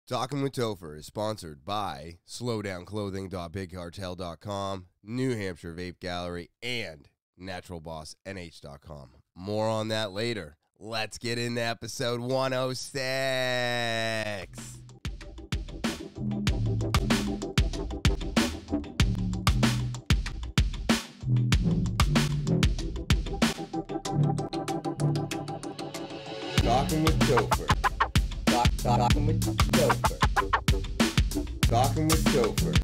Talking with Topher is sponsored by slowdownclothing.bigcartel.com, New Hampshire Vape Gallery, and naturalbossnh.com. More on that later. Let's get into episode 106. Talking with Topher. Talking with Gilbert. Talking with Gilbert.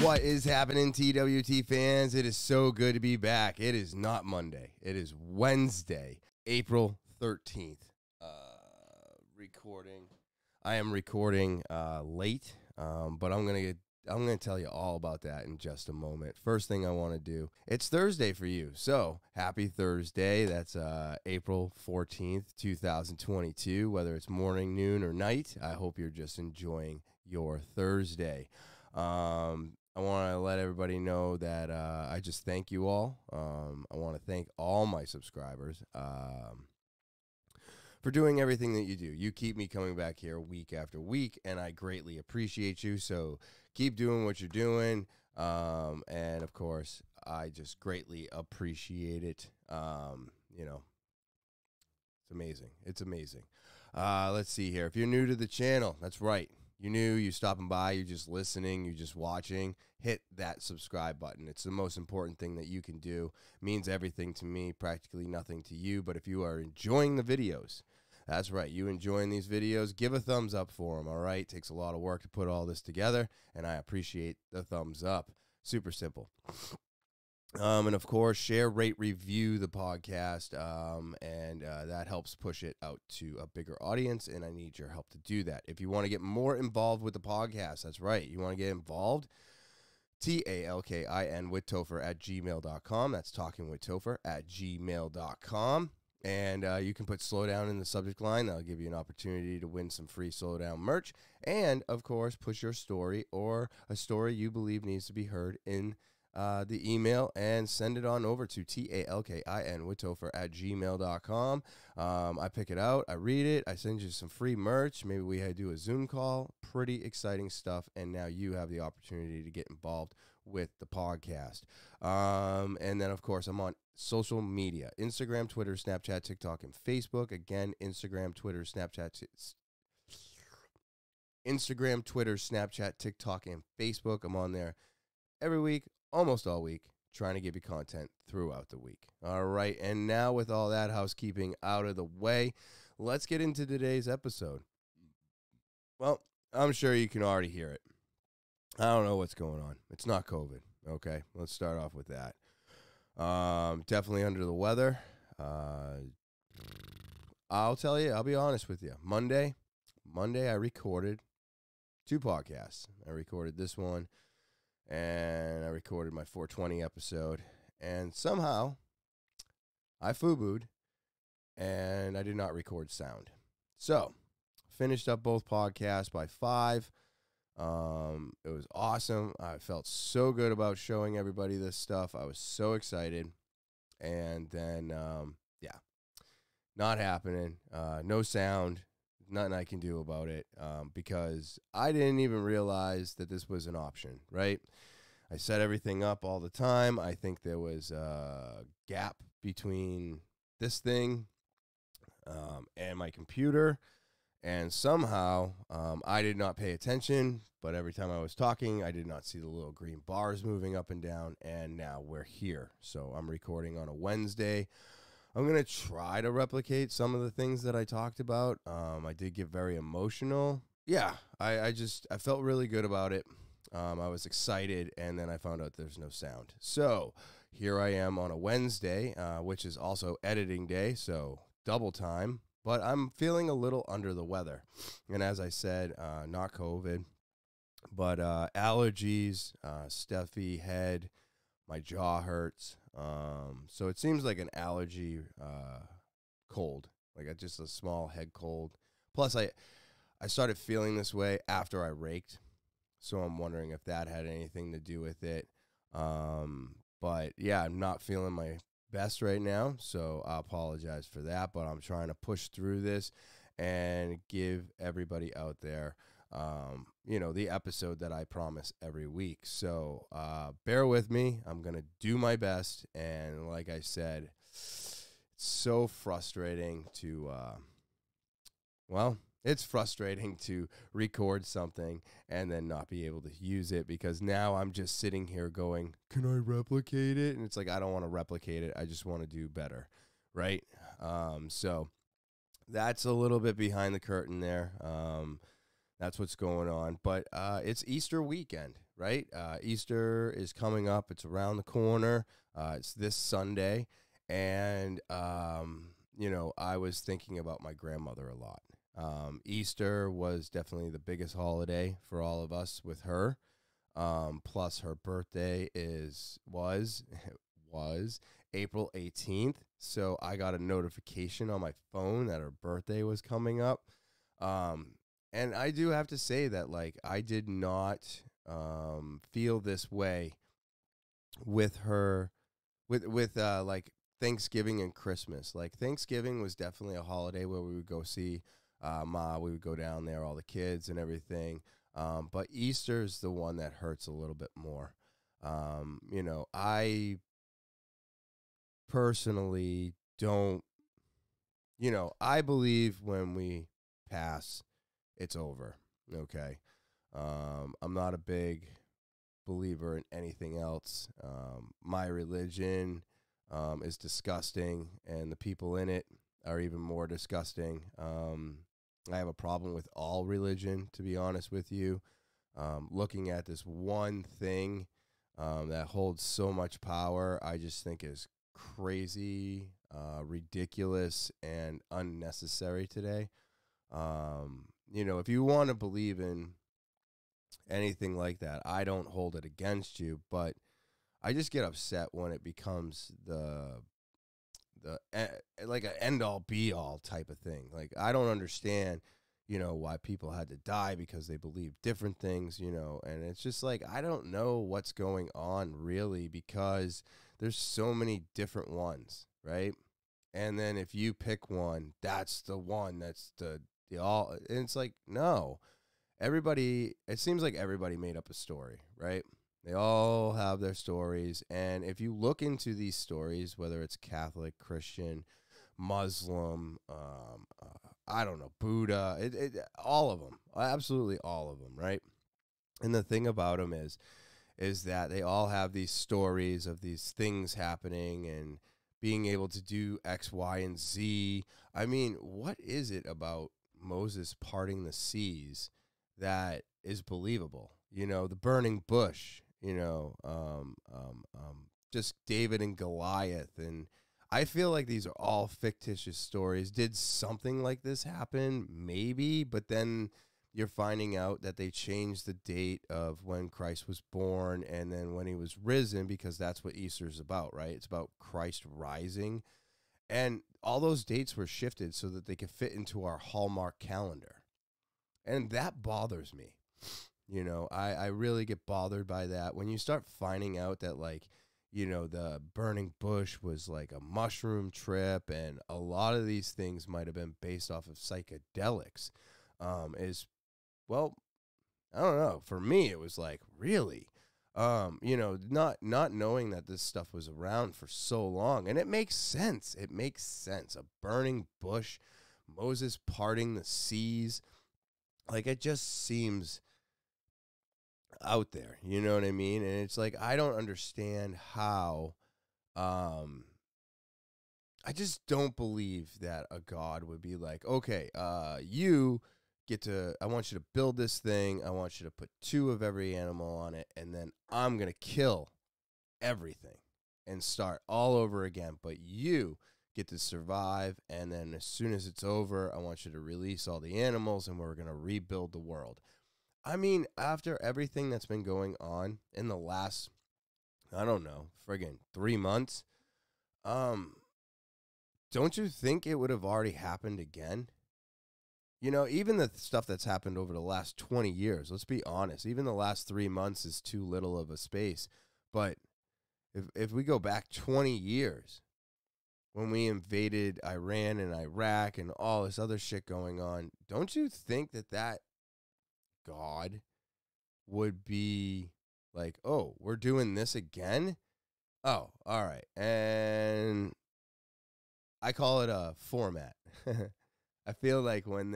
What is happening, TwT fans? It is so good to be back. It is not Monday. It is Wednesday, April 13th. I am recording late, but I'm gonna tell you all about that in just a moment. First thing I want to do, it's Thursday for you. So happy Thursday. That's April 14th, 2022, whether it's morning, noon, or night. I hope you're just enjoying your Thursday. I want to let everybody know that I just thank you all. I want to thank all my subscribers for doing everything that you do. You keep me coming back here week after week, and I greatly appreciate you. So keep doing what you're doing. And, of course, I just greatly appreciate it. It's amazing. It's amazing. Let's see here. If you're new to the channel, that's right. You're new, you're stopping by, you're just listening, you're just watching, hit that subscribe button. It's the most important thing that you can do. It means everything to me, practically nothing to you. But if you are enjoying the videos, that's right, you enjoying these videos, give a thumbs up for them, all right? It takes a lot of work to put all this together, and I appreciate the thumbs up. Super simple. And, of course, share, rate, review the podcast, and that helps push it out to a bigger audience, and I need your help to do that. If you want to get more involved with the podcast, that's right, you want to get involved, talkinwithtopher@gmail.com. That's talkinwithtopher@gmail.com. And you can put slow down in the subject line. That'll give you an opportunity to win some free slow down merch. And, of course, push your story or a story you believe needs to be heard in the email and send it on over to talkinwithtopher@gmail.com. I pick it out, I read it, I send you some free merch. Maybe we do a Zoom call. Pretty exciting stuff. And now you have the opportunity to get involved with the podcast. And then, of course, I'm on social media: Instagram, Twitter, Snapchat, TikTok, and Facebook. Again, Instagram, Twitter, Snapchat, TikTok, and Facebook. I'm on there every week, almost all week, trying to give you content throughout the week. All right, and now with all that housekeeping out of the way, let's get into today's episode. Well, I'm sure you can already hear it. I don't know what's going on. It's not COVID, okay? Let's start off with that. Definitely under the weather. I'll tell you, I'll be honest with you. Monday, I recorded 2 podcasts. I recorded this one, and I recorded my 420 episode, and somehow I FUBU'd, and I did not record sound. So, finished up both podcasts by 5. It was awesome. I felt so good about showing everybody this stuff. I was so excited, and then, not happening. No sound. Nothing I can do about it, because I didn't even realize that this was an option, right? I set everything up all the time. I think there was a gap between this thing and my computer, and somehow I did not pay attention, but every time I was talking, I did not see the little green bars moving up and down, and now we're here. So I'm recording on a Wednesday. I'm going to try to replicate some of the things that I talked about. I did get very emotional. Yeah, I felt really good about it. I was excited, and then I found out there's no sound. So here I am on a Wednesday, which is also editing day, so double time. But I'm feeling a little under the weather. And as I said, not COVID, but allergies, stuffy head, my jaw hurts. So it seems like an allergy cold, like just a small head cold. Plus, I started feeling this way after I raked. So I'm wondering if that had anything to do with it. But, yeah, I'm not feeling my best right now, so I apologize for that. But I'm trying to push through this and give everybody out there, the episode that I promise every week. So bear with me. I'm going to do my best. And like I said, it's so frustrating to, it's frustrating to record something and then not be able to use it, because now I'm just sitting here going, can I replicate it? And it's like, I don't want to replicate it. I just want to do better, right? So that's a little bit behind the curtain there. That's what's going on. But it's Easter weekend, right? Easter is coming up. It's around the corner. It's this Sunday. And, I was thinking about my grandmother a lot. Easter was definitely the biggest holiday for all of us with her. Plus her birthday was April 18th. So I got a notification on my phone that her birthday was coming up. And I do have to say that, like, I did not feel this way with her, with like Thanksgiving and Christmas. Like, Thanksgiving was definitely a holiday where we would go see Ma. We would go down there, all the kids and everything. But Easter's the one that hurts a little bit more. I personally don't, I believe when we pass, it's over. Okay. I'm not a big believer in anything else. My religion is disgusting, and the people in it are even more disgusting. I have a problem with all religion, to be honest with you. Looking at this one thing that holds so much power, I just think is crazy, ridiculous, and unnecessary today. If you want to believe in anything like that, I don't hold it against you, but I just get upset when it becomes like an end-all be-all type of thing. Like, I don't understand, why people had to die because they believe different things, and it's just like, I don't know what's going on really, because there's so many different ones, right? And then if you pick one, that's the one that's the all, and it's like, no, it seems like everybody made up a story, right? They all have their stories, and if you look into these stories, whether it's Catholic, Christian, Muslim, I don't know, Buddha, all of them, absolutely all of them, right? And the thing about them is that they all have these stories of these things happening and being able to do X, Y, and Z. I mean, what is it about Moses parting the seas that is believable? The burning bush, just David and Goliath. And I feel like these are all fictitious stories. Did something like this happen? Maybe, but then you're finding out that they changed the date of when Christ was born and then when he was risen, because that's what Easter's about, right? It's about Christ rising. And all those dates were shifted so that they could fit into our Hallmark calendar. And that bothers me. I really get bothered by that. When you start finding out that, like, the burning bush was like a mushroom trip, and a lot of these things might have been based off of psychedelics, well, I don't know. For me, it was like, really? Not knowing that this stuff was around for so long. And it makes sense. It makes sense. A burning bush, Moses parting the seas. Like, it just seems out there. You know what I mean? And it's like, I don't understand how. I just don't believe that a God would be like, okay, I want you to build this thing. I want you to put 2 of every animal on it, and then I'm going to kill everything and start all over again. But you get to survive, and then as soon as it's over, I want you to release all the animals, and we're going to rebuild the world. I mean, after everything that's been going on in the last, I don't know, friggin' 3 months, don't you think it would have already happened again? Even the stuff that's happened over the last 20 years, let's be honest, even the last 3 months is too little of a space. But if we go back 20 years, when we invaded Iran and Iraq and all this other shit going on, don't you think that God would be like, oh, we're doing this again? Oh, all right. And I call it a format. I feel like when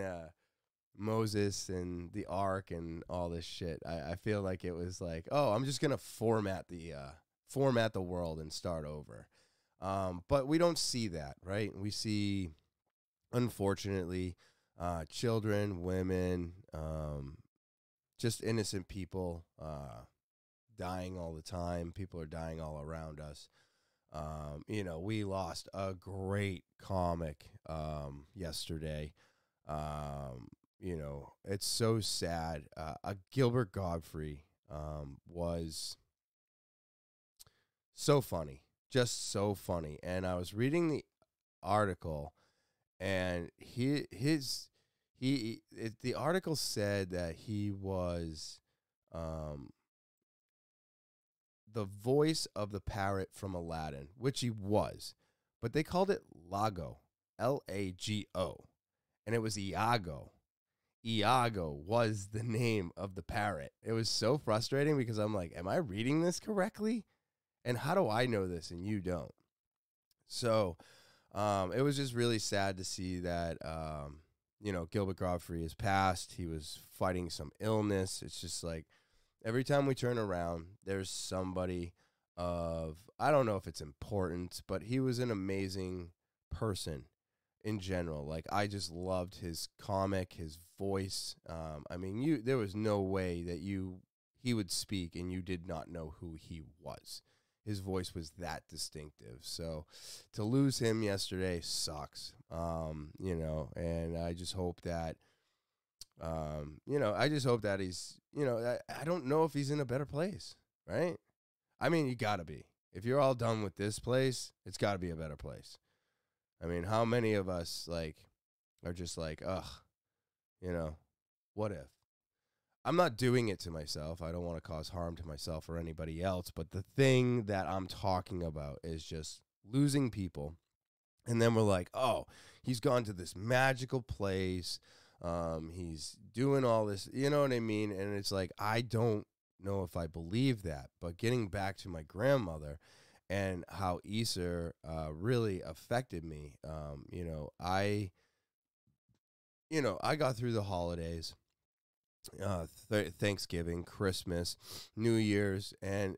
Moses and the ark and all this shit, I feel like it was like, oh, I'm just gonna format the world and start over. But we don't see that, right? We see, unfortunately, children, women, just innocent people dying all the time. People are dying all around us. We lost a great comic yesterday. It's so sad. Gilbert Gottfried was so funny, just so funny. And I was reading the article, and the article said that he was the voice of the parrot from Aladdin, which he was, but they called it Lago, Lago, and it was Iago. Iago was the name of the parrot. It was so frustrating because I'm like, am I reading this correctly? And how do I know this and you don't? So it was just really sad to see that, Gilbert Gottfried has passed. He was fighting some illness. It's just like every time we turn around, there's somebody I don't know if it's important, but he was an amazing person in general. Like, I just loved his comic, his voice. There was no way that he would speak and you did not know who he was. His voice was that distinctive. So to lose him yesterday sucks. And I just hope that, he's, I don't know if he's in a better place, right? I mean, you gotta be. If you're all done with this place, it's gotta be a better place. I mean, how many of us, are just like, ugh, what if? I'm not doing it to myself. I don't want to cause harm to myself or anybody else. But the thing that I'm talking about is just losing people. And then we're like, oh, he's gone to this magical place. He's doing all this, you know what I mean? And it's like, I don't know if I believe that. But getting back to my grandmother and how Easter really affected me, I got through the holidays. Thanksgiving, Christmas, New Year's, and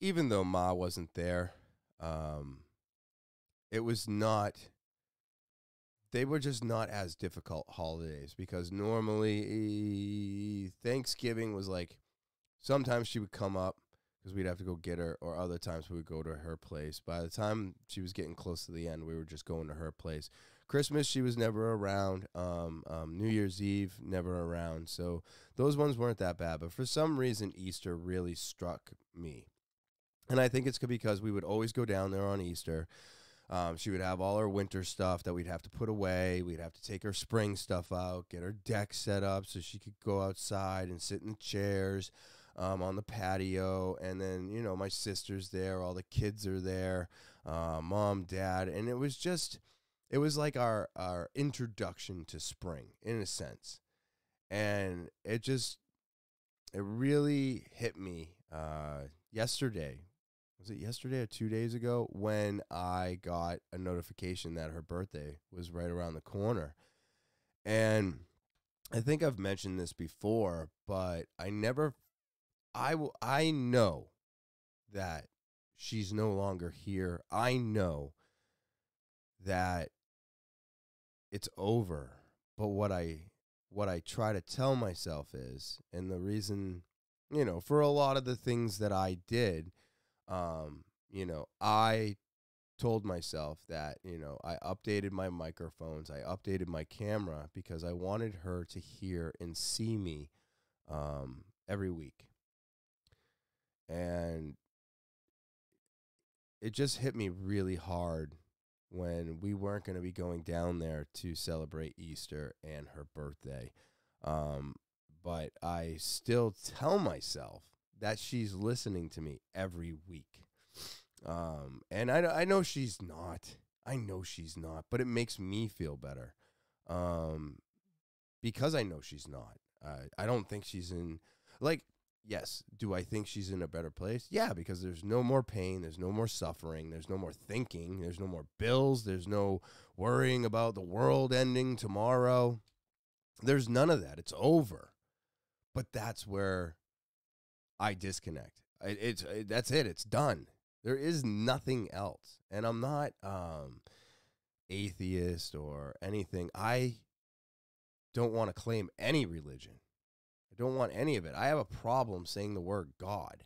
even though Ma wasn't there, it was not. They were just not as difficult holidays because normally Thanksgiving was like sometimes she would come up because we'd have to go get her, or other times we would go to her place. By the time she was getting close to the end, we were just going to her place. Christmas, she was never around. New Year's Eve, never around. So those ones weren't that bad. But for some reason, Easter really struck me. And I think it's because we would always go down there on Easter. She would have all her winter stuff that we'd have to put away. We'd have to take her spring stuff out, get her deck set up so she could go outside and sit in the chairs on the patio. And then, my sister's there. All the kids are there, mom, dad. And it was like our introduction to spring, in a sense. And it really hit me yesterday. Was it yesterday or 2 days ago when I got a notification that her birthday was right around the corner? And I think I've mentioned this before, but I know that she's no longer here. I know that it's over. But what I try to tell myself is, and the reason, for a lot of the things that I did, I told myself that, I updated my microphones, I updated my camera because I wanted her to hear and see me every week. And it just hit me really hard when we weren't going to be going down there to celebrate Easter and her birthday. But I still tell myself that she's listening to me every week. And I know she's not. I know she's not, but it makes me feel better. Because I know she's not. I don't think she's in, like, yes, do I think she's in a better place? Yeah, because there's no more pain, there's no more suffering, there's no more thinking, there's no more bills, there's no worrying about the world ending tomorrow. There's none of that. It's over. But that's where I disconnect. That's it. It's done. There is nothing else. And I'm not atheist or anything. I don't want to claim any religion. I don't want any of it. I have a problem saying the word God.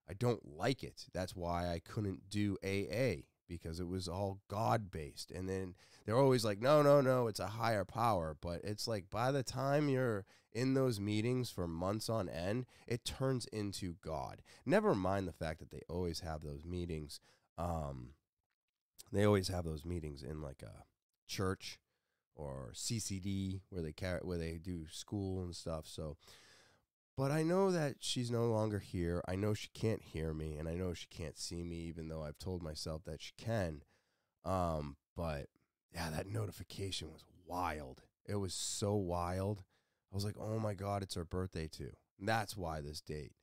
I don't like it. That's why I couldn't do AA, because it was all God-based. And then they're always like, no, it's a higher power. But it's like, by the time you're in those meetings for months on end, it turns into God. Never mind the fact that they always have those meetings. They always have those meetings in like a church or CCD where they do school and stuff. So, but I know that she's no longer here. I know she can't hear me, and I know she can't see me, even though I've told myself that she can. But yeah, that notification was wild. It was so wild. I was like, oh my God, it's her birthday too. And that's why this date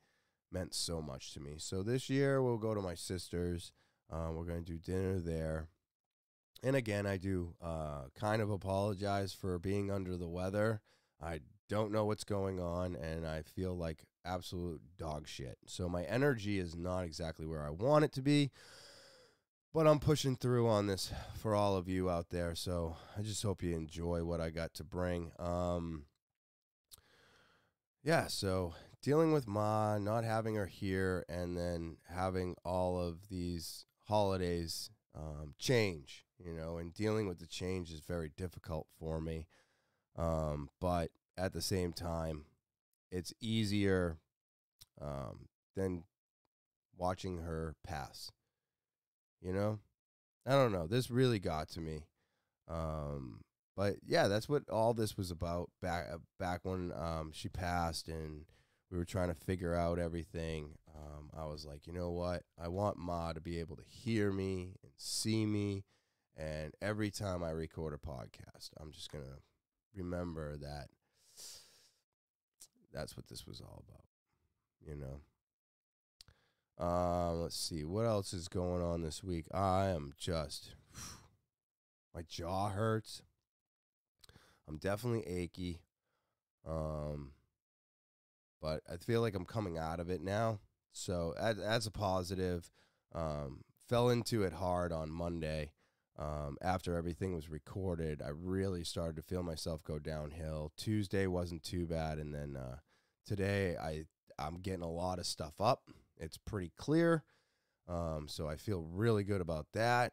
meant so much to me. So this year we'll go to my sister's. We're going to do dinner there. And again, I do kind of apologize for being under the weather. I don't know what's going on, and I feel like absolute dog shit. So my energy is not exactly where I want it to be, but I'm pushing through on this for all of you out there. So I just hope you enjoy what I got to bring. Yeah, so dealing with Ma, not having her here, and then having all of these holidays change, and dealing with the change is very difficult for me. But at the same time, it's easier than watching her pass. I don't know. This really got to me. But yeah, that's what all this was about back when she passed and we were trying to figure out everything. I was like, you know what? I want Ma to be able to hear me and see me. And every time I record a podcast, I'm just going to remember that that's what this was all about, Let's see. What else is going on this week? I am just, my jaw hurts. I'm definitely achy. But I feel like I'm coming out of it now. So that's a positive. Fell into it hard on Monday. After everything was recorded, I really started to feel myself go downhill. Tuesday wasn't too bad. And then today I'm getting a lot of stuff up. It's pretty clear. So I feel really good about that.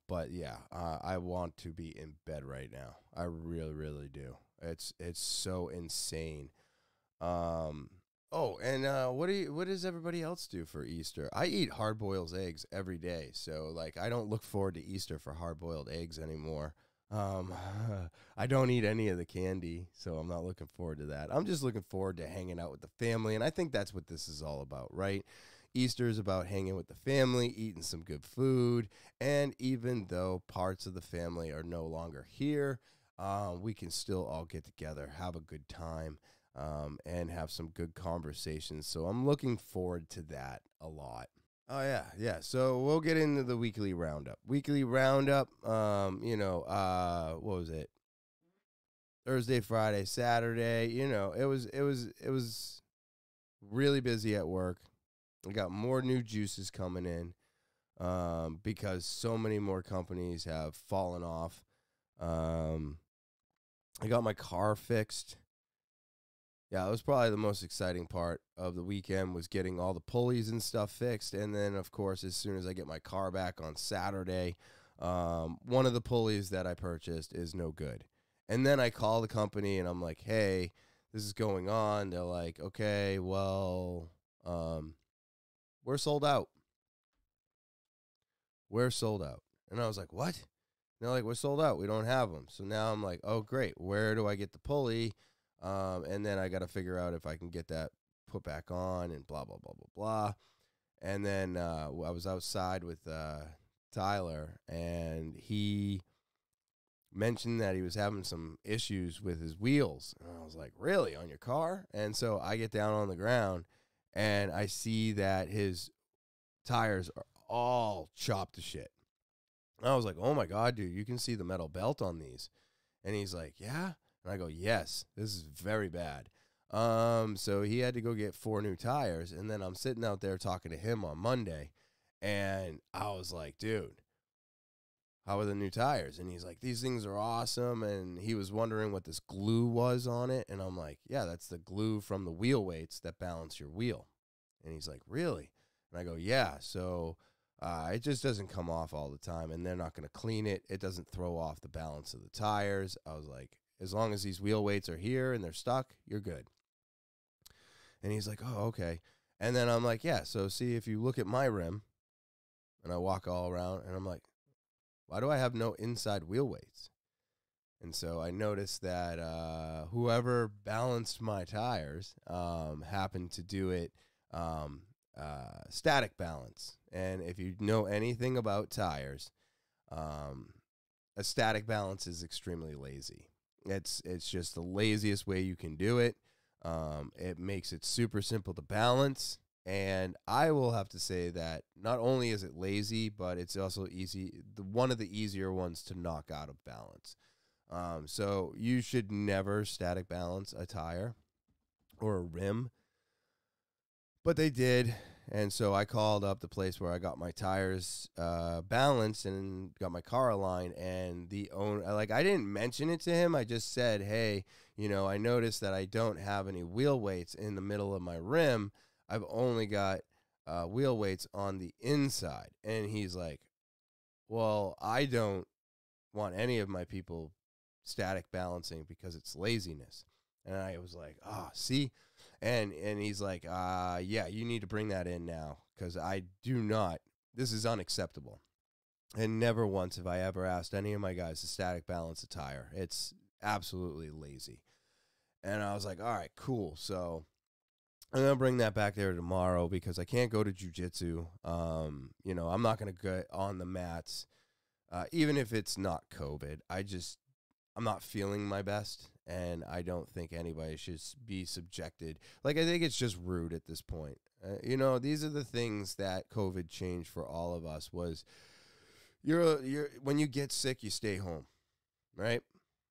But yeah, I want to be in bed right now. I really, really do. It's so insane. What does everybody else do for Easter? I eat hard-boiled eggs every day. So like, I don't look forward to Easter for hard-boiled eggs anymore. I don't eat any of the candy, so I'm not looking forward to that. I'm just looking forward to hanging out with the family, and I think that's what this is all about, right? Easter is about hanging with the family, eating some good food, and even though parts of the family are no longer here, we can still all get together, have a good time, and have some good conversations. So I'm looking forward to that a lot. Oh, yeah. So we'll get into the weekly roundup. What was it? Thursday, Friday, Saturday. It was really busy at work. I got more new juices coming in because so many more companies have fallen off. I got my car fixed. Yeah, it was probably the most exciting part of the weekend was getting all the pulleys and stuff fixed. And then, of course, as soon as I get my car back on Saturday, one of the pulleys that I purchased is no good. And then I call the company and I'm like, hey, this is going on. They're like, okay, well, we're sold out. We're sold out. And I was like, what? And they're like, we're sold out. We don't have them. So now I'm like, oh, great. Where do I get the pulley? And then I got to figure out if I can get that put back on and blah, blah, blah, blah, blah. And then I was outside with Tyler, and he mentioned that he was having some issues with his wheels. And I was like, really, on your car? And so I get down on the ground, and I see that his tires are all chopped to shit. And I was like, oh my God, dude, you can see the metal belt on these. And he's like, yeah? And I go, yes, this is very bad. So he had to go get 4 new tires, and then I'm sitting out there talking to him on Monday, and I was like, dude, how are the new tires? And he's like, these things are awesome, and he was wondering what this glue was on it, and I'm like, yeah, that's the glue from the wheel weights that balance your wheel. And he's like, really? And I go, yeah, so it just doesn't come off all the time, and they're not going to clean it. It doesn't throw off the balance of the tires. I was like, as long as these wheel weights are here and they're stuck, you're good. And he's like, oh, okay. And then I'm like, yeah, so see, if you look at my rim, and I walk all around, and I'm like, why do I have no inside wheel weights? And so I noticed that whoever balanced my tires happened to do it static balance. And if you know anything about tires, a static balance is extremely lazy. It's just the laziest way you can do it. It makes it super simple to balance. And I will have to say that not only is it lazy, but it's also one of the easier ones to knock out of balance. So you should never static balance a tire or a rim. But they did. And so I called up the place where I got my tires balanced and got my car aligned. And the owner, like, I didn't mention it to him. I just said, hey, I noticed that I don't have any wheel weights in the middle of my rim. I've only got wheel weights on the inside. And he's like, well, I don't want any of my people static balancing because it's laziness. And I was like, see? And he's like, yeah, you need to bring that in now because this is unacceptable. And never once have I ever asked any of my guys to static balance a tire. It's absolutely lazy. And I was like, all right, cool. So I'm going to bring that back there tomorrow because I can't go to jiu-jitsu. I'm not going to get on the mats, even if it's not COVID. I'm not feeling my best, and I don't think anybody should be subjected. Like, I think it's just rude at this point. These are the things that COVID changed for all of us was when you get sick, you stay home, right?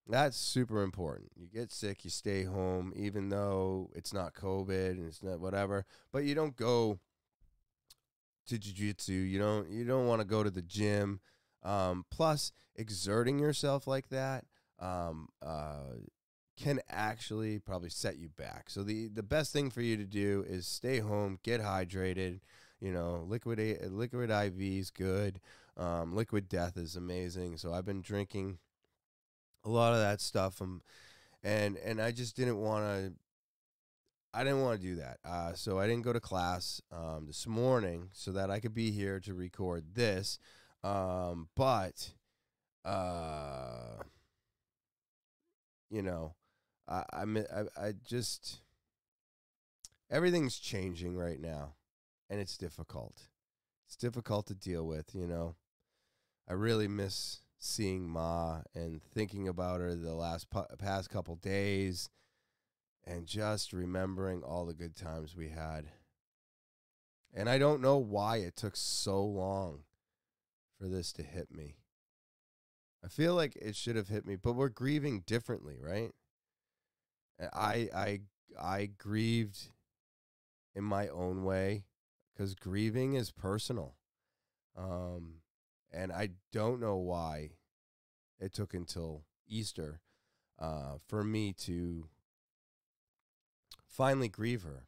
That's super important. You get sick, you stay home, even though it's not COVID and it's not whatever. But you don't go to jiu-jitsu. You don't want to go to the gym. Plus, exerting yourself like that can actually probably set you back. So the best thing for you to do is stay home, get hydrated. Liquid IV is good. Liquid Death is amazing. So I've been drinking a lot of that stuff, and I just didn't want to. I didn't want to do that, so I didn't go to class this morning so that I could be here to record this. But I just everything's changing right now, and it's difficult. It's difficult to deal with. I really miss seeing Ma and thinking about her the past couple days and just remembering all the good times we had. And I don't know why it took so long for this to hit me. I feel like it should have hit me, but we're grieving differently, right? I grieved in my own way because grieving is personal. And I don't know why it took until Easter for me to finally grieve her.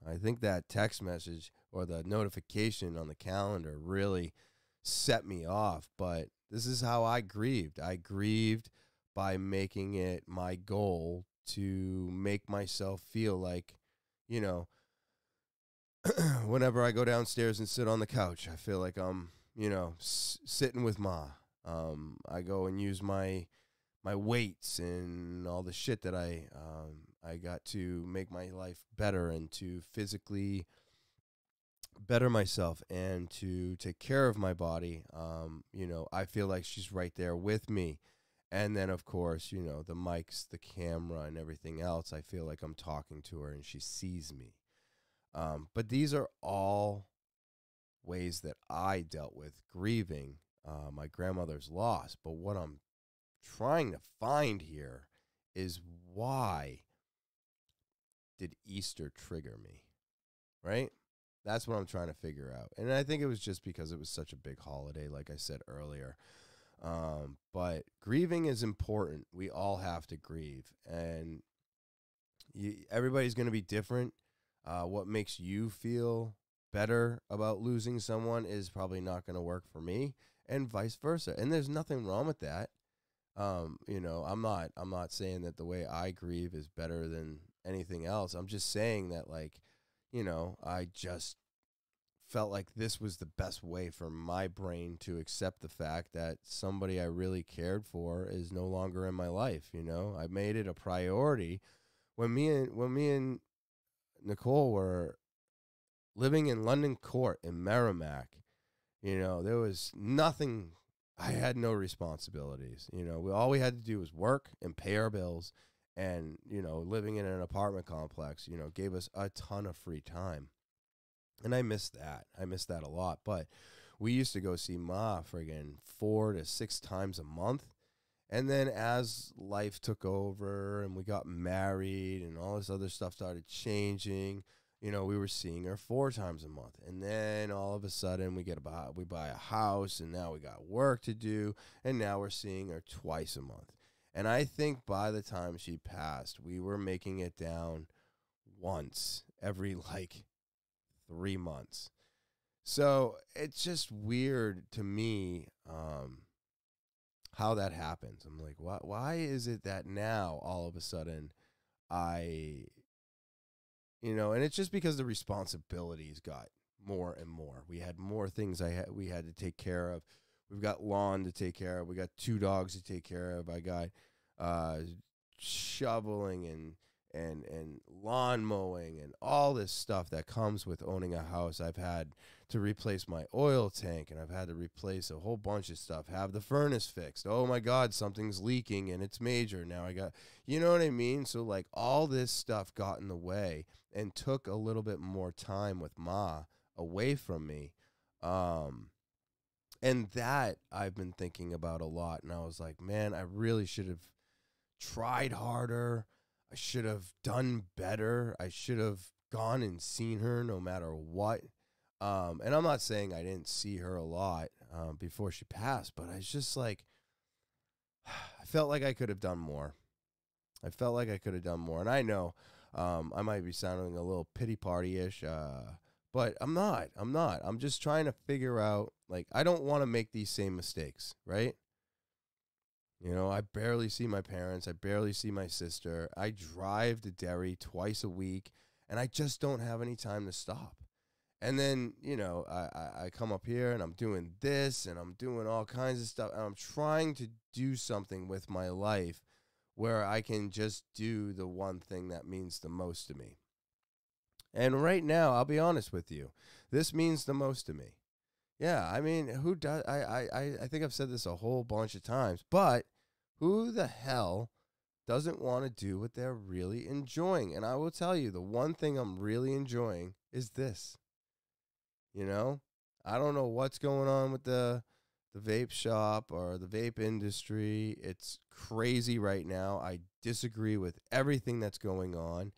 I think that text message or the notification on the calendar really set me off. But this is how I grieved. I grieved by making it my goal to make myself feel like, whenever I go downstairs and sit on the couch, I feel like I'm, sitting with Ma. I go and use my weights and all the shit that I got to make my life better and to physically better myself and to take care of my body. I feel like she's right there with me. And then, of course, the mics, the camera, and everything else, I feel like I'm talking to her and she sees me. But these are all ways that I dealt with grieving my grandmother's loss. But what I'm trying to find here is, why did Easter trigger me, right? That's what I'm trying to figure out. And I think it was just because it was such a big holiday, like I said earlier. But grieving is important. We all have to grieve. And everybody's going to be different. What makes you feel better about losing someone is probably not going to work for me, and vice versa. And there's nothing wrong with that. I'm not saying that the way I grieve is better than anything else. I'm just saying that, I just felt like this was the best way for my brain to accept the fact that somebody I really cared for is no longer in my life. I made it a priority when me and Nicole were living in London Court in Merrimack. There was nothing. I had no responsibilities. All we had to do was work and pay our bills, and living in an apartment complex gave us a ton of free time. And I miss that. I miss that a lot. But we used to go see Ma friggin' 4 to 6 times a month. And then as life took over and we got married and all this other stuff started changing, we were seeing her 4 times a month. And then all of a sudden we buy a house, and now we got work to do. And now we're seeing her twice a month. And I think by the time she passed, we were making it down once every 3 months. So it's just weird to me how that happens. I'm like, why is it that now all of a sudden and it's just because the responsibilities got more and more. We had more things we had to take care of. We've got lawn to take care of. We got 2 dogs to take care of. I got shoveling and lawn mowing and all this stuff that comes with owning a house. I've had to replace my oil tank, and I've had to replace a whole bunch of stuff, have the furnace fixed. Oh my God, something's leaking and it's major. Now I got, you know what I mean? So all this stuff got in the way and took a little bit more time with Ma away from me. And that I've been thinking about a lot. And I was like, man, I really should have tried harder. I should have done better. I should have gone and seen her no matter what. And I'm not saying I didn't see her a lot before she passed, but I was just I felt like I could have done more. And I know I might be sounding a little pity party-ish, but I'm not. I'm just trying to figure out, I don't want to make these same mistakes, right? I barely see my parents. I barely see my sister. I drive to Derry twice a week, and I just don't have any time to stop. And then, I come up here, and I'm doing this, and I'm doing all kinds of stuff, and I'm trying to do something with my life where I can just do the one thing that means the most to me. And right now, I'll be honest with you, this means the most to me. Yeah, I mean, who does? I think I've said this a whole bunch of times, but who the hell doesn't want to do what they're really enjoying? And I will tell you, the one thing I'm really enjoying is this. I don't know what's going on with the vape shop or the vape industry. It's crazy right now. I disagree with everything that's going on,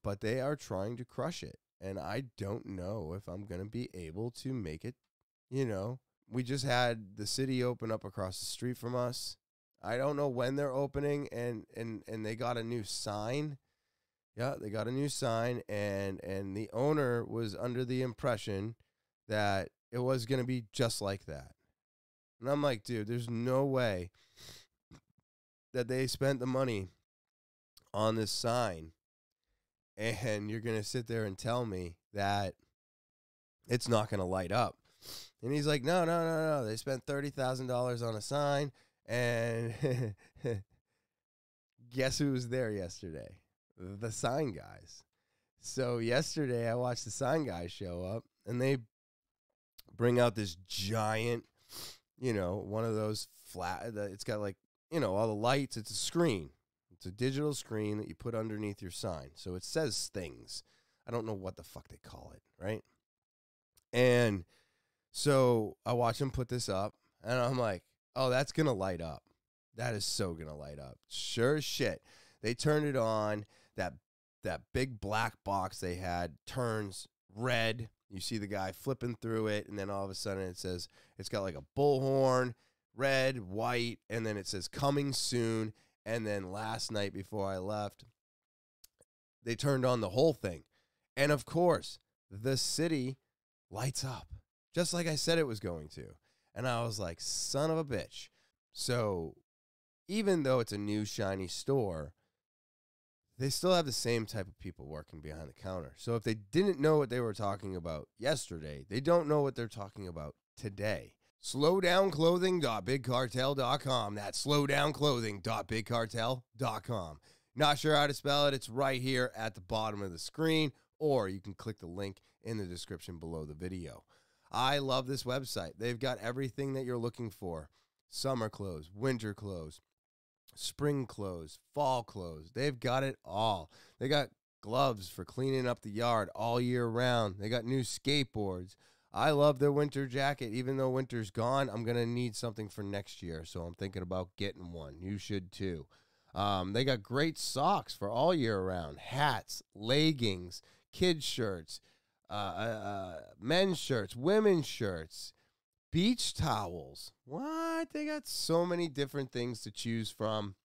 but they are trying to crush it. And I don't know if I'm going to be able to make it. We just had the city open up across the street from us. I don't know when they're opening, and they got a new sign. Yeah, they got a new sign, and the owner was under the impression that it was going to be just like that. And I'm like, dude, there's no way that they spent the money on this sign, and you're going to sit there and tell me that it's not going to light up. And he's like, no. They spent $30,000 on a sign, and guess who was there yesterday? The sign guys. So yesterday I watched the sign guys show up, and they bring out this giant, one of those flat, it's got like, all the lights. It's a screen. It's a digital screen that you put underneath your sign. So it says things. I don't know what the fuck they call it, right? And so I watch them put this up, and I'm like, oh, that's going to light up. That is so going to light up. Sure as shit. They turned it on. That big black box they had turns red. You see the guy flipping through it, and then all of a sudden it says, it's got like a bullhorn, red, white, and then it says coming soon. And then last night before I left, they turned on the whole thing. And of course, the city lights up, just like I said it was going to. And I was like, son of a bitch. So even though it's a new shiny store, they still have the same type of people working behind the counter. So if they didn't know what they were talking about yesterday, they don't know what they're talking about today. Slowdownclothing.bigcartel.com. That's slowdownclothing.bigcartel.com. Not sure how to spell it? It's right here at the bottom of the screen, or you can click the link in the description below the video. I love this website. They've got everything that you're looking for. Summer clothes, winter clothes, spring clothes, fall clothes. They've got it all. They got gloves for cleaning up the yard all year round. They got new skateboards. I love their winter jacket. Even though winter's gone, I'm going to need something for next year, so I'm thinking about getting one. You should too. They got great socks for all year round. Hats, leggings, kids' shirts, men's shirts, women's shirts, beach towels. What? They got so many different things to choose from.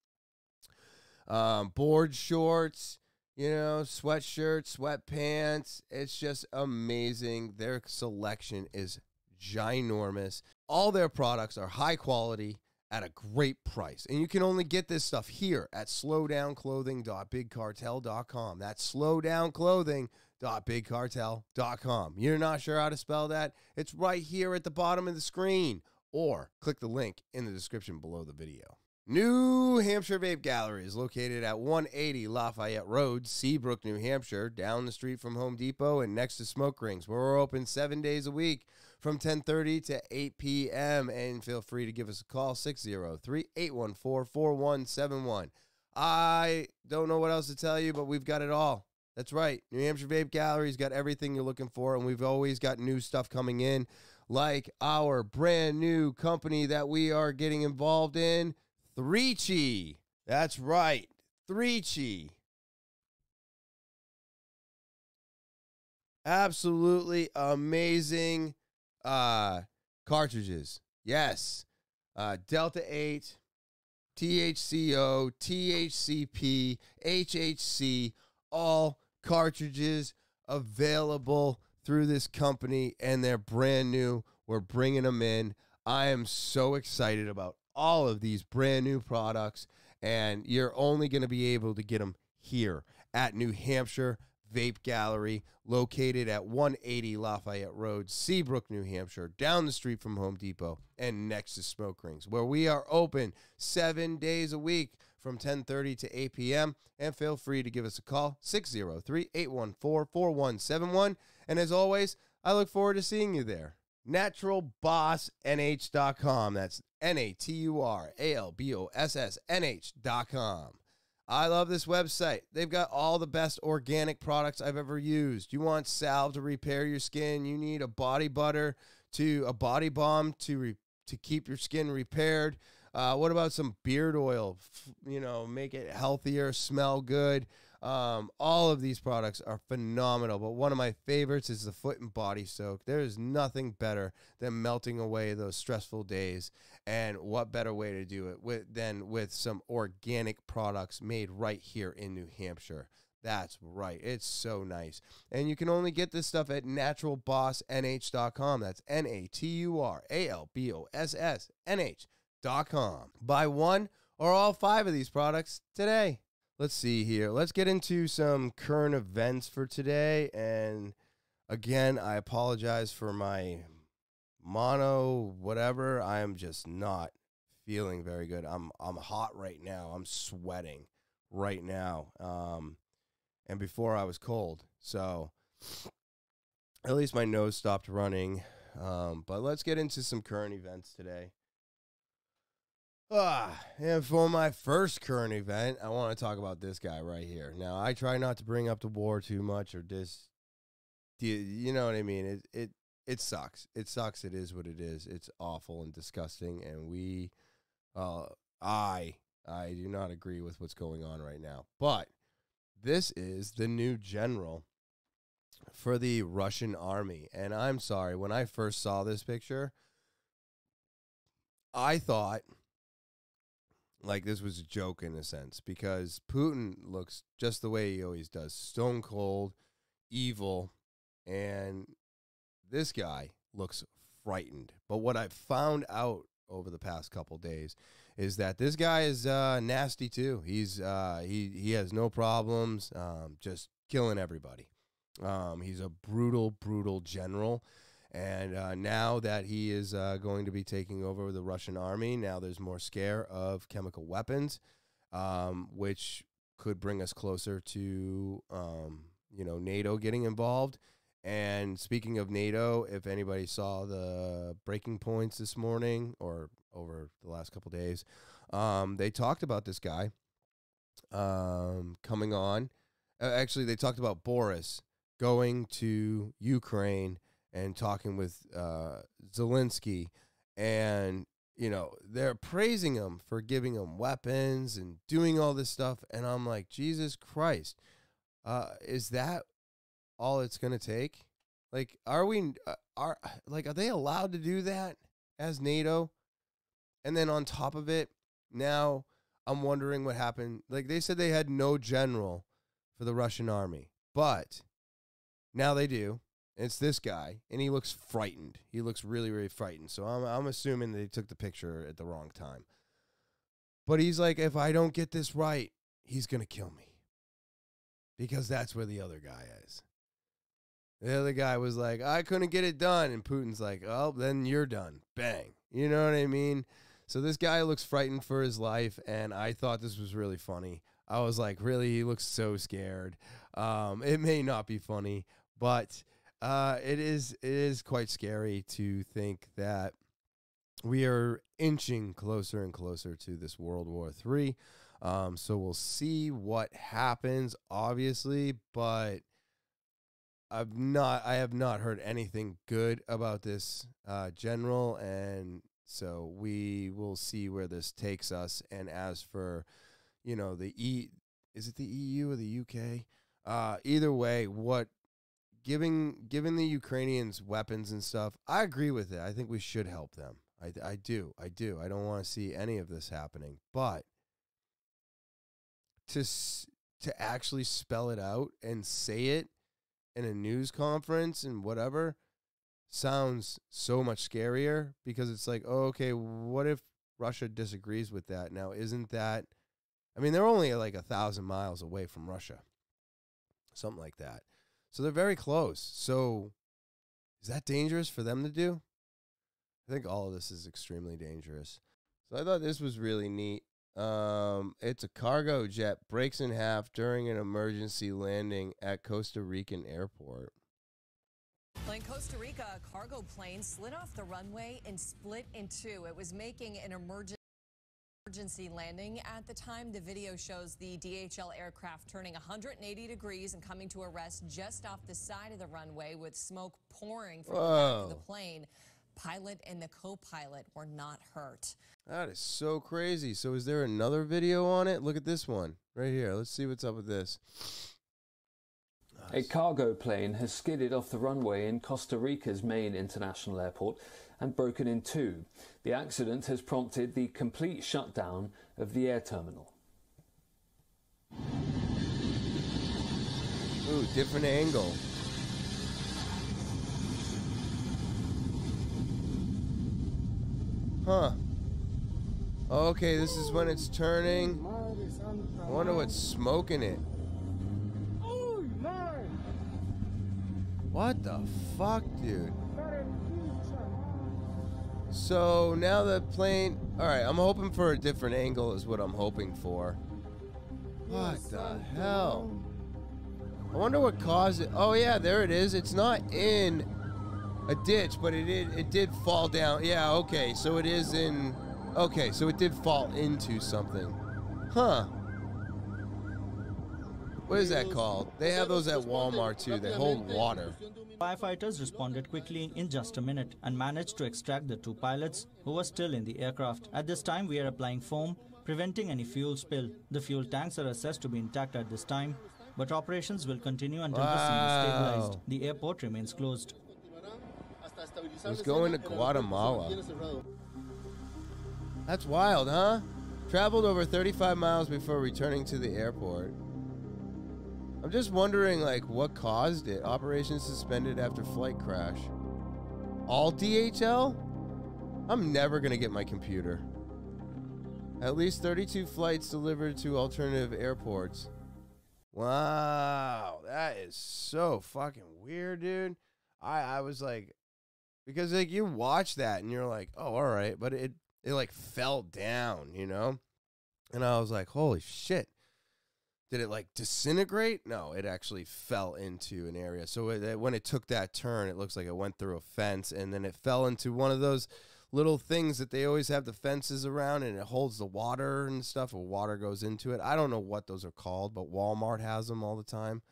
Board shorts, sweatshirts, sweatpants. It's just amazing. Their selection is ginormous. All their products are high quality at a great price. And you can only get this stuff here at slowdownclothing.bigcartel.com. That's slowdownclothing.bigcartel.com. You're not sure how to spell that? It's right here at the bottom of the screen. Or click the link in the description below the video. New Hampshire Vape Gallery is located at 180 Lafayette Road, Seabrook, New Hampshire, down the street from Home Depot and next to Smoke Rings, where we're open 7 days a week from 10:30 to 8 p.m. And feel free to give us a call, 603-814-4171. I don't know what else to tell you, but we've got it all. That's right. New Hampshire Vape Gallery's got everything you're looking for, and we've always got new stuff coming in, like our brand new company that we are getting involved in, TwT. That's right, TwT. Absolutely amazing cartridges. Yes. Delta 8, THCO, THCP, HHC, all cartridges available through this company, and they're brand new. We're bringing them in. I am so excited about all of these brand new products, and you're only going to be able to get them here at New Hampshire Vape Gallery, located at 180 Lafayette Road, Seabrook, New Hampshire, down the street from Home Depot and next to Smoke Rings, where we are open 7 days a week from 10:30 to 8 p.m. And feel free to give us a call, 603-814-4171. And as always, I look forward to seeing you there. NaturalBossNH.com. That's NaturalBossNH.com. I love this website. They've got all the best organic products I've ever used. You want salve to repair your skin. You need a body butter to a body balm to keep your skin repaired. What about some beard oil? Make it healthier, smell good. All of these products are phenomenal, but one of my favorites is the foot and body soak. There is nothing better than melting away those stressful days, and what better way to do it than with some organic products made right here in New Hampshire. That's right. It's so nice. And you can only get this stuff at naturalbossnh.com. That's naturalbossnh.com. Buy one or all 5 of these products today. Let's see here. Let's get into some current events for today. And again, I apologize for my mono whatever. I am just not feeling very good. I'm hot right now. I'm sweating right now. And before I was cold. So At least my nose stopped running. But let's get into some current events today. And for my first current event, I want to talk about this guy right here. Now, I try not to bring up the war too much or you know what I mean? It sucks. It sucks. It is what it is. It's awful and disgusting. And I do not agree with what's going on right now. But this is the new general for the Russian army. And I'm sorry, when I first saw this picture, I thought like this was a joke in a sense, because Putin looks just the way he always does, stone cold, evil, and this guy looks frightened. But what I've found out over the past couple days is that this guy is nasty too. He has no problems, just killing everybody. He's a brutal general. And now that he is going to be taking over the Russian army, now there's more scare of chemical weapons, which could bring us closer to, NATO getting involved. And speaking of NATO, if anybody saw the breaking points this morning or over the last couple days, they talked about this guy coming on. Actually, they talked about Boris going to Ukraine and talking with Zelensky, and, they're praising him for giving him weapons and doing all this stuff. And I'm like, Jesus Christ, is that all it's going to take? Like, are they allowed to do that as NATO? And then on top of it, now I'm wondering what happened. Like, they said they had no general for the Russian army, but now they do. It's this guy, and he looks frightened. He looks really, really frightened. So I'm assuming they took the picture at the wrong time. But he's like, if I don't get this right, he's going to kill me. Because that's where the other guy is. The other guy was like, I couldn't get it done. And Putin's like, oh, then you're done. Bang. You know what I mean? So this guy looks frightened for his life, and I thought this was really funny. I was like, really? He looks so scared. It may not be funny, but it is quite scary to think that we are inching closer and closer to this World War III. So we'll see what happens, obviously, but I have not heard anything good about this general, and so we will see where this takes us. And as for, is it the EU or the UK? Either way, giving the Ukrainians weapons and stuff, I agree with it. I think we should help them. I do. I don't want to see any of this happening. But to actually spell it out and say it in a news conference and whatever sounds so much scarier, because it's like, oh, okay, what if Russia disagrees with that? Now, isn't that, I mean, they're only like 1,000 miles away from Russia, something like that. So they're very close. So is that dangerous for them to do? I think all of this is extremely dangerous. So I thought this was really neat. It's a cargo jet breaks in half during an emergency landing at Costa Rican airport. Well, in Costa Rica, a cargo plane slid off the runway and split in two. It was making an emergency landing. At the time, the video shows the DHL aircraft turning 180 degrees and coming to a rest just off the side of the runway with smoke pouring from the back of the plane. Pilot and the co-pilot were not hurt. That is so crazy. So is there another video on it? Look at this one right here. Let's see what's up with this. A cargo plane has skidded off the runway in Costa Rica's Maine International Airport and broken in two. The accident has prompted the complete shutdown of the air terminal. Ooh, different angle. Huh. Okay, this is when it's turning. I wonder what's smoking it. What the fuck, dude? So now the plane... Alright, I'm hoping for a different angle is what I'm hoping for. What the hell? I wonder what caused it. Oh, yeah, there it is. It's not in a ditch, but it did fall down. Yeah, okay, so it is in... Okay, so it did fall into something. Huh. What is that called? They have those at Walmart, too. They hold water. Firefighters responded quickly in just a minute and managed to extract the 2 pilots who were still in the aircraft. At this time, we are applying foam, preventing any fuel spill. The fuel tanks are assessed to be intact at this time, but operations will continue until the scene is stabilized. The airport remains closed. Let's go into Guatemala. That's wild, huh? Traveled over 35 miles before returning to the airport. I'm just wondering, like, what caused it? Operations suspended after flight crash. All DHL? I'm never going to get my computer. At least 32 flights delivered to alternative airports. Wow, that is so fucking weird, dude. I was like, because, like, you watch that and you're like, oh, all right, but it like, fell down, you know? And I was like, holy shit. Did it, like, disintegrate? No, it actually fell into an area. So when it took that turn, it looks like it went through a fence, and then it fell into one of those little things that they always have the fences around, and it holds the water and stuff, or water goes into it. I don't know what those are called, but Walmart has them all the time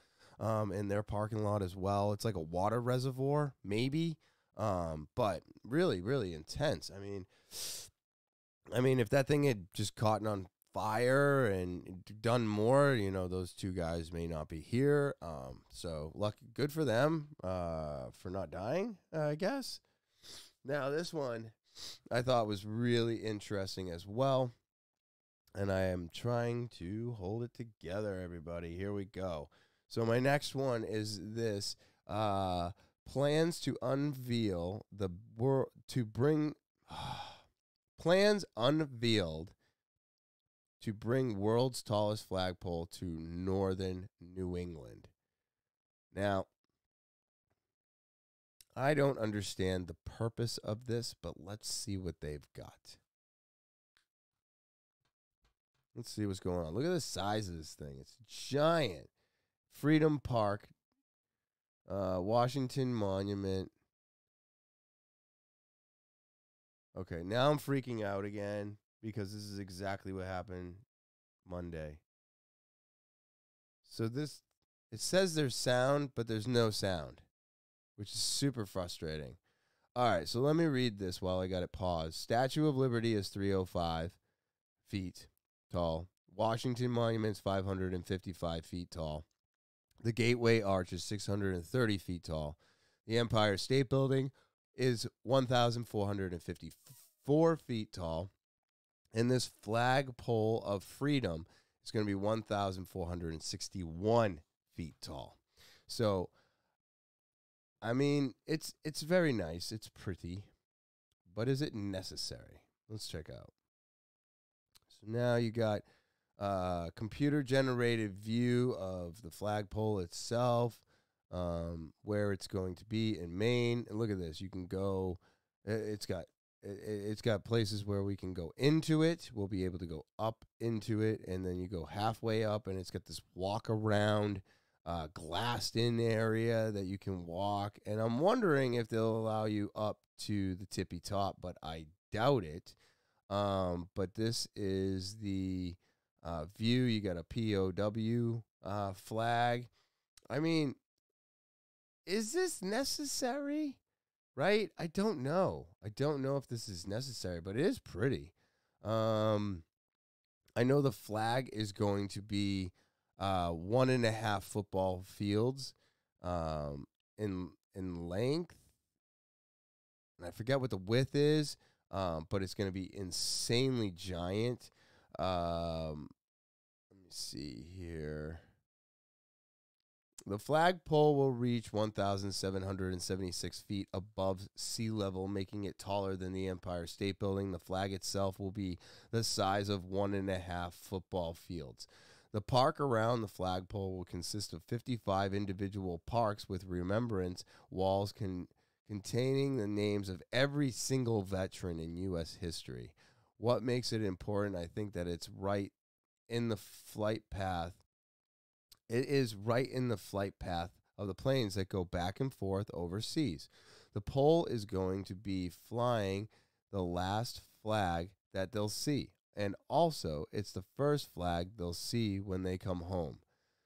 in their parking lot as well. It's like a water reservoir, maybe, but really, really intense. I mean, if that thing had just caught on fire and done more, you know, those 2 guys may not be here. So good for them for not dying, I guess. Now, this one I thought was really interesting as well, and I am trying to hold it together, everybody. Here we go. So my next one is this: plans to unveil the world to bring plans unveiled to bring world's tallest flagpole to northern New England. Now, I don't understand the purpose of this, but let's see what they've got. Let's see what's going on. Look at the size of this thing. It's giant. Freedom Park, Washington Monument. Okay, now I'm freaking out again, because this is exactly what happened Monday. So it says there's sound, but there's no sound, which is super frustrating. All right, so let me read this while I got it paused. Statue of Liberty is 305 feet tall. Washington Monument's 555 feet tall. The Gateway Arch is 630 feet tall. The Empire State Building is 1,454 feet tall. And this flagpole of freedom is going to be 1,461 feet tall. So, I mean, it's very nice. It's pretty. But is it necessary? Let's check out. So now you got a computer-generated view of the flagpole itself, where it's going to be in Maine. And look at this. You can go. It's got places where we can go into it. We'll be able to go up into it, and then you go halfway up, and it's got this walk around glassed in area that you can walk. And I'm wondering if they'll allow you up to the tippy top, but I doubt it. But this is the view. You got a POW flag. I mean, is this necessary? Right? I don't know. I don't know if this is necessary, but it is pretty. I know the flag is going to be 1.5 football fields in length. And I forget what the width is, but it's going to be insanely giant. Let me see here. The flagpole will reach 1,776 feet above sea level, making it taller than the Empire State Building. The flag itself will be the size of 1.5 football fields. The park around the flagpole will consist of 55 individual parks with remembrance walls containing the names of every single veteran in U.S. history. What makes it important? I think that it's right in the flight path It is right in the flight path of the planes that go back and forth overseas. The pole is going to be flying the last flag that they'll see. And also, it's the first flag they'll see when they come home.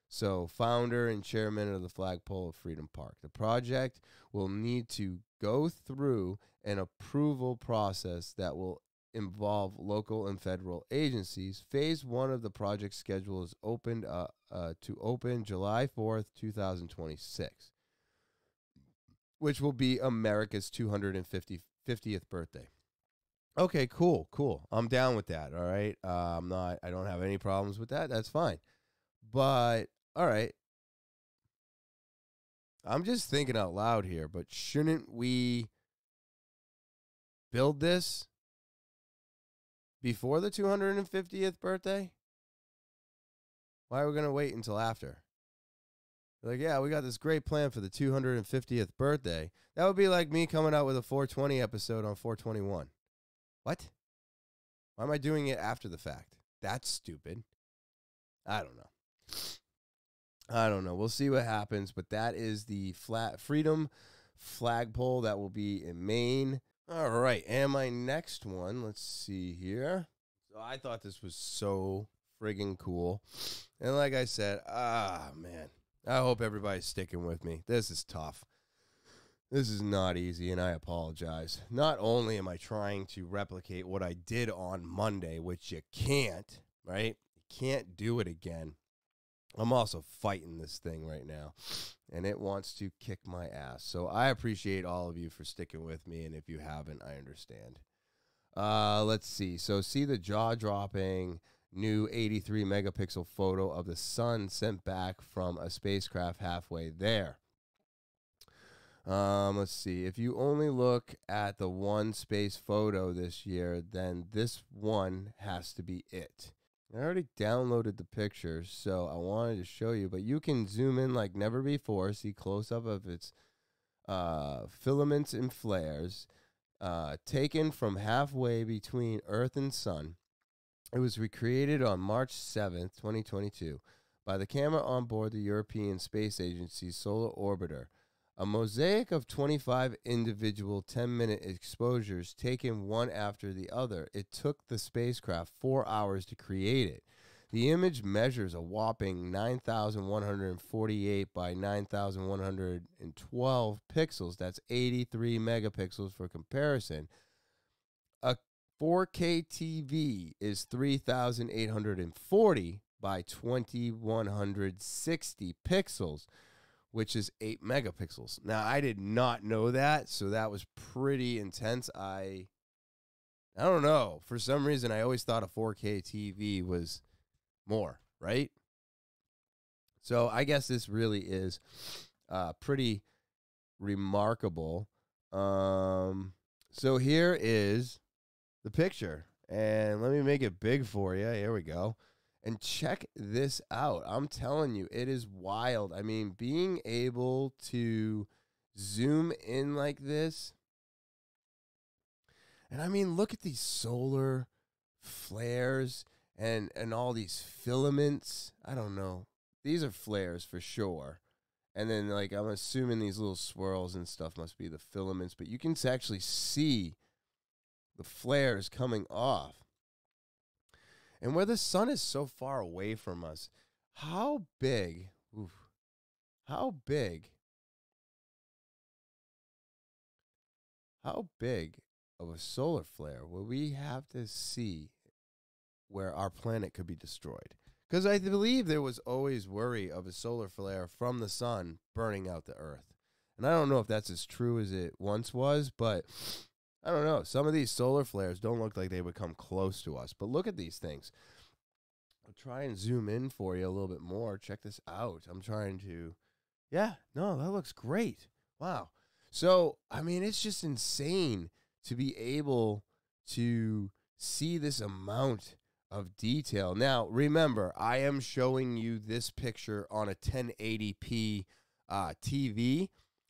So, founder and chairman of the Flagpole of Freedom Park. The project will need to go through an approval process that will involve local and federal agencies. Phase 1 of the project schedule is opened to open July 4th, 2026, which will be America's 250th birthday. Okay, cool. I'm down with that, all right? I don't have any problems with that. That's fine. But, all right. I'm just thinking out loud here, but shouldn't we build this before the 250th birthday? Why are we going to wait until after? Like, yeah, we got this great plan for the 250th birthday. That would be like me coming out with a 420 episode on 421. What? Why am I doing it after the fact? That's stupid. I don't know. We'll see what happens, but that is the Freedom Flagpole that will be in Maine. All right, and my next one, let's see here. So I thought this was so friggin' cool. And like I said, man, I hope everybody's sticking with me. This is tough. This is not easy, and I apologize. Not only am I trying to replicate what I did on Monday, which you can't, right? You can't do it again. I'm also fighting this thing right now, and it wants to kick my ass. So I appreciate all of you for sticking with me, and if you haven't, I understand. Let's see. So see the jaw-dropping new 83 megapixel photo of the sun sent back from a spacecraft halfway there. Let's see. If you only look at the one space photo this year, then this one has to be it. I already downloaded the picture, so I wanted to show you, but you can zoom in like never before, see close-up of its filaments and flares, taken from halfway between Earth and Sun. It was recreated on March 7th, 2022, by the camera on board the European Space Agency's Solar Orbiter. A mosaic of 25 individual 10-minute exposures taken one after the other. It took the spacecraft 4 hours to create it. The image measures a whopping 9,148 by 9,112 pixels. That's 83 megapixels for comparison. A 4K TV is 3,840 by 2,160 pixels, which is 8 megapixels. Now, I did not know that, so that was pretty intense. I don't know. For some reason, I always thought a 4K TV was more, right? So I guess this really is pretty remarkable. So here is the picture, and let me make it big for you. Here we go. And check this out. I'm telling you, it is wild. I mean, being able to zoom in like this. And I mean, look at these solar flares and all these filaments. I don't know. These are flares for sure. And then, like, I'm assuming these little swirls and stuff must be the filaments. But you can actually see the flares coming off. And where the sun is so far away from us, how big of a solar flare will we have to see where our planet could be destroyed? Because I believe there was always worry of a solar flare from the sun burning out the Earth. And I don't know if that's as true as it once was, but I don't know. Some of these solar flares don't look like they would come close to us. But look at these things. I'll try and zoom in for you a little bit more. Check this out. I'm trying to. Yeah, no, that looks great. Wow. So, I mean, it's just insane to be able to see this amount of detail. Now, remember, I am showing you this picture on a 1080p TV.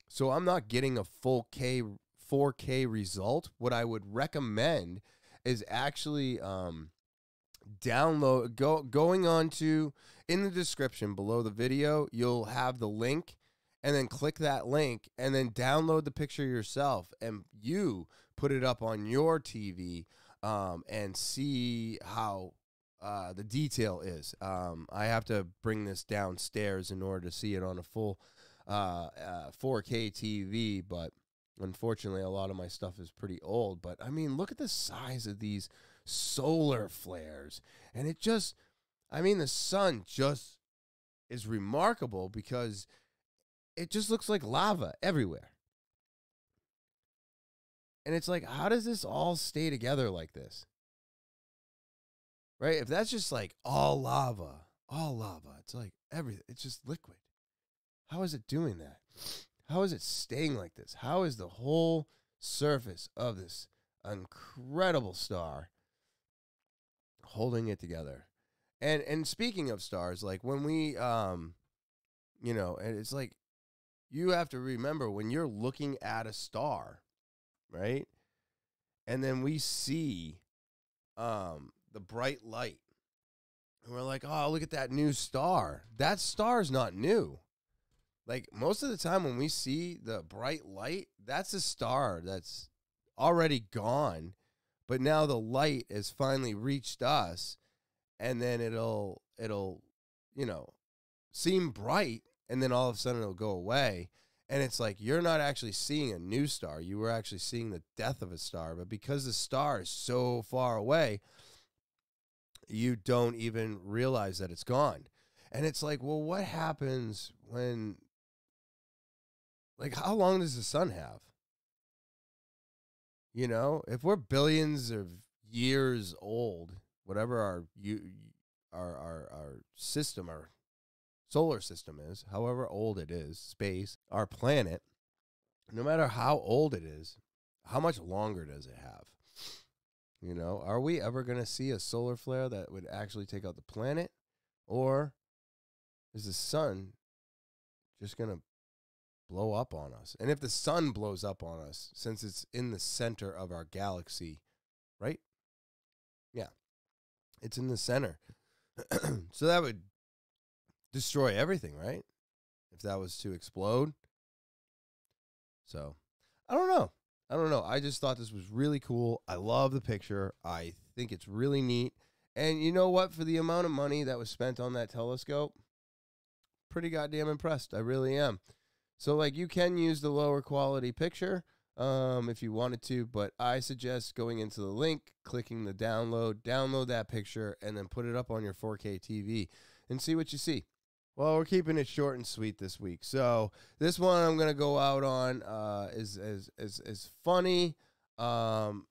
So I'm not getting a full 4K result. What I would recommend is actually going on to, in the description below the video, you'll have the link, and then click that link and then download the picture yourself, and you put it up on your TV and see how the detail is. I have to bring this downstairs in order to see it on a full 4K TV, but unfortunately a lot of my stuff is pretty old. But I mean, look at the size of these solar flares, and it just, I mean, the sun just is remarkable because it just looks like lava everywhere. And it's like, how does this all stay together like this? Right? If that's just like all lava, it's like everything, it's just liquid. How is it doing that? How is it staying like this? How is the whole surface of this incredible star holding it together? And speaking of stars, like when we, and it's like, you have to remember when you're looking at a star, right? And then we see the bright light. And we're like, oh, look at that new star. That star's not new. Like, most of the time when we see the bright light, that's a star that's already gone. But now the light has finally reached us. And then it'll seem bright. And then all of a sudden it'll go away. And it's like, you're not actually seeing a new star. You were actually seeing the death of a star. But because the star is so far away, you don't even realize that it's gone. And it's like, well, what happens when, like, how long does the sun have? You know, if we're billions of years old, whatever our system, our solar system is, however old it is, space, our planet, no matter how old it is, how much longer does it have? You know, are we ever going to see a solar flare that would actually take out the planet? Or is the sun just going to blow up on us? And if the sun blows up on us, since it's in the center of our galaxy, right? Yeah, it's in the center. So that would destroy everything, right? If that was to explode. So, I don't know. I just thought this was really cool. I love the picture. I think it's really neat. And you know what? For the amount of money that was spent on that telescope, pretty goddamn impressed. I really am. So, like, you can use the lower quality picture if you wanted to, but I suggest going into the link, clicking the download that picture, and then put it up on your 4K TV and see what you see. Well, we're keeping it short and sweet this week. So this one I'm gonna go out on is funny, and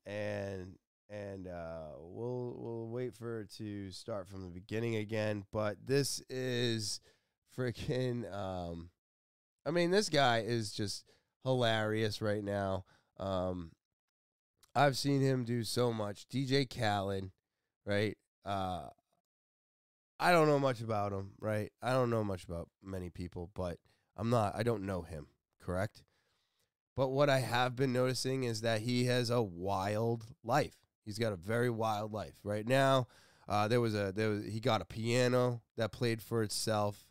we'll wait for it to start from the beginning again. But this is freaking. I mean, this guy is just hilarious right now. I've seen him do so much. DJ Khaled, right? I don't know much about him, right? I don't know much about many people, but I don't know him, correct? But what I have been noticing is that he has a wild life. He's got a very wild life. Right now, he got a piano that played for itself.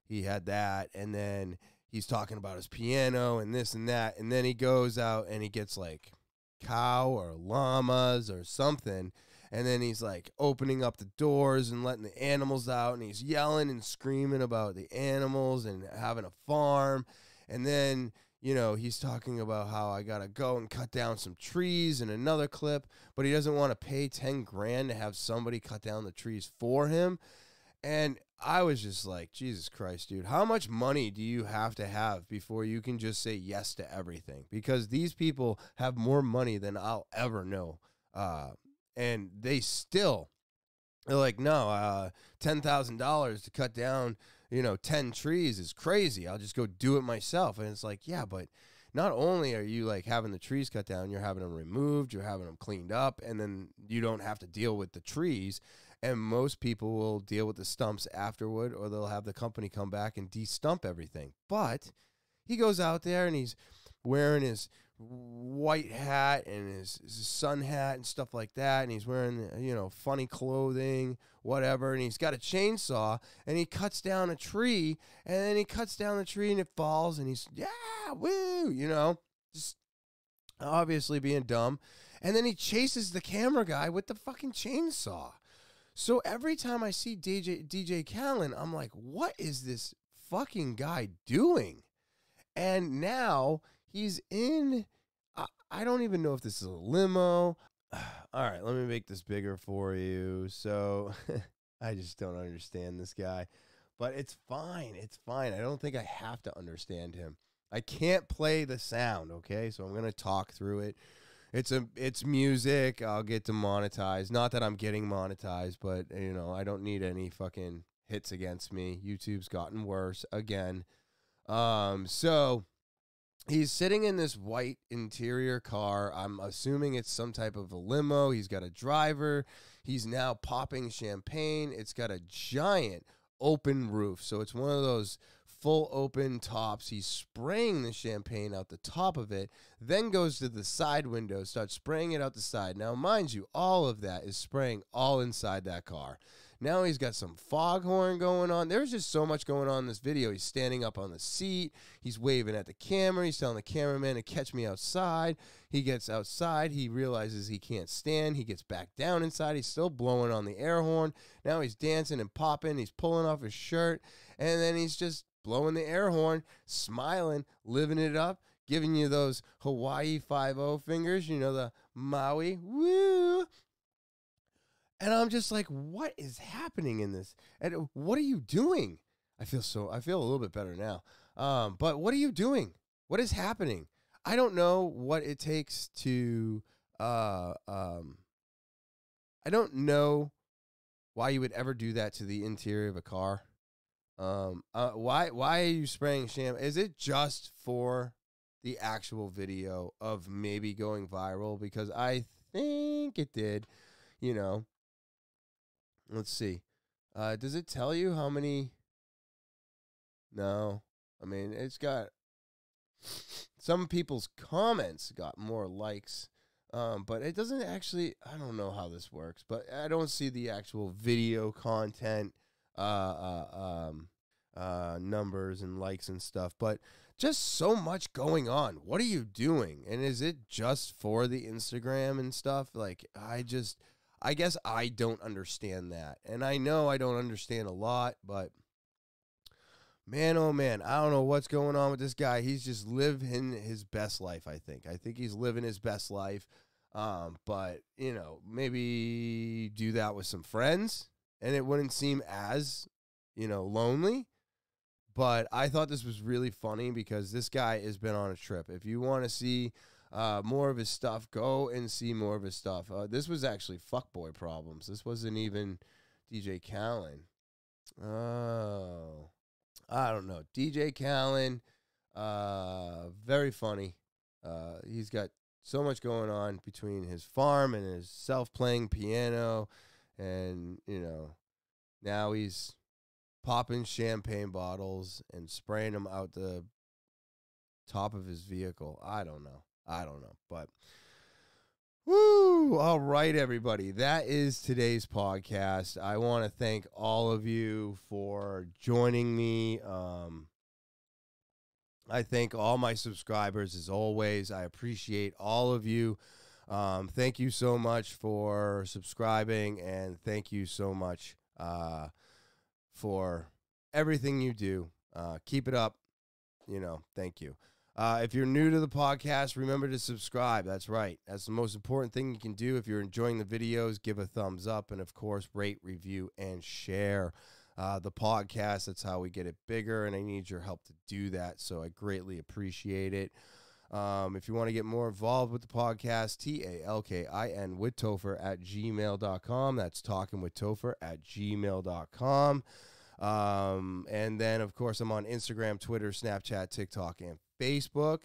He had that, and then he's talking about his piano and this and that, and then he goes out and he gets like cow or llamas or something. And then he's like opening up the doors and letting the animals out. And he's yelling and screaming about the animals and having a farm. And then, you know, he's talking about how I got to go and cut down some trees in another clip. But he doesn't want to pay 10 grand to have somebody cut down the trees for him. And I was just like, Jesus Christ, dude, how much money do you have to have before you can just say yes to everything? Because these people have more money than I'll ever know. And they're like, no, $10,000 to cut down, 10 trees is crazy. I'll just go do it myself. And it's like, yeah, but not only are you like having the trees cut down, you're having them removed, you're having them cleaned up, and then you don't have to deal with the trees. And most people will deal with the stumps afterward, or they'll have the company come back and de-stump everything. But he goes out there and he's wearing his white hat and his sun hat and stuff like that, and he's wearing, you know, funny clothing, whatever, and he's got a chainsaw, and he cuts down a tree, and then he cuts down the tree, and it falls, and he's, yeah, woo, you know, just obviously being dumb, and then he chases the camera guy with the fucking chainsaw. So every time I see DJ Khaled, I'm like, what is this fucking guy doing? And now he's in, I don't even know if this is a limo. All right, let me make this bigger for you. So I just don't understand this guy. But it's fine. It's fine. I don't think I have to understand him. I can't play the sound, okay? So I'm going to talk through it. It's music. I'll get demonetized. Not that I'm getting monetized, but, you know, I don't need any fucking hits against me. YouTube's gotten worse again. So he's sitting in this white interior car. I'm assuming it's some type of a limo. He's got a driver. He's now popping champagne. It's got a giant open roof. So it's one of those full open tops. He's spraying the champagne out the top of it, then goes to the side window, starts spraying it out the side. Now, mind you, all of that is spraying all inside that car. Now he's got some foghorn going on. There's just so much going on in this video. He's standing up on the seat. He's waving at the camera. He's telling the cameraman to catch me outside. He gets outside. He realizes he can't stand. He gets back down inside. He's still blowing on the air horn. Now he's dancing and popping. He's pulling off his shirt. And then he's just blowing the air horn, smiling, living it up, giving you those Hawaii 5-0 fingers, you know, the Maui, woo. And I'm just like, what is happening in this? And what are you doing? I feel a little bit better now. But what are you doing? What is happening? I don't know what it takes to, I don't know why you would ever do that to the interior of a car. Why are you spraying champagne? Is it just for the actual video of maybe going viral? Because I think it did, you know. Let's see. Does it tell you how many? No. I mean, it's got some people's comments got more likes. But it doesn't actually, I don't know how this works, but I don't see the actual video content numbers and likes and stuff, but just so much going on. What are you doing? And is it just for the Instagram and stuff? Like, I guess I don't understand that. And I know I don't understand a lot, but man, oh man, I don't know what's going on with this guy. He's just living his best life, I think. I think he's living his best life. But, you know, maybe do that with some friends and it wouldn't seem as, you know, lonely. But I thought this was really funny because this guy has been on a trip. If you want to see more of his stuff, go and see more of his stuff. This was actually Fuckboy Problems. This wasn't even DJ Khaled. Oh, I don't know. DJ Khaled, very funny. He's got so much going on between his farm and his self-playing piano. And, you know, now he's popping champagne bottles and spraying them out the top of his vehicle. I don't know. But, woo! All right, everybody. That is today's podcast. I want to thank all of you for joining me. I thank all my subscribers, as always. I appreciate all of you. Thank you so much for subscribing, and thank you so much for everything you do. Keep it up. You know, thank you. If you're new to the podcast, remember to subscribe. That's right. That's the most important thing you can do. If you're enjoying the videos, give a thumbs up. And, of course, rate, review, and share the podcast. That's how we get it bigger, and I need your help to do that, so I greatly appreciate it. If you want to get more involved with the podcast, talkinwithtopher at gmail.com. That's talkinwithtopher at gmail.com. And then, of course, I'm on Instagram, Twitter, Snapchat, TikTok, and Facebook.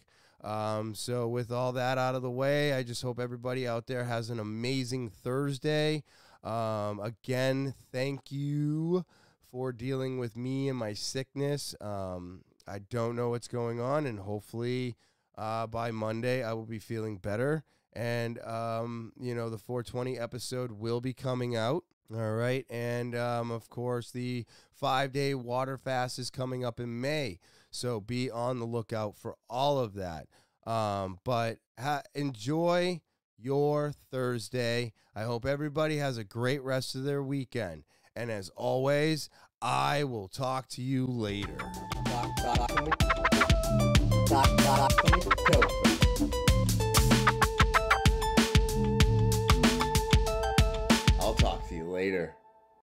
So with all that out of the way, I just hope everybody out there has an amazing Thursday. Again, thank you for dealing with me and my sickness. I don't know what's going on, and hopefully by Monday, I will be feeling better. And, the 420 episode will be coming out. All right. And, of course, the 5-day water fast is coming up in May. So be on the lookout for all of that. But enjoy your Thursday. I hope everybody has a great rest of their weekend. And as always, I will talk to you later. I'll talk to you later.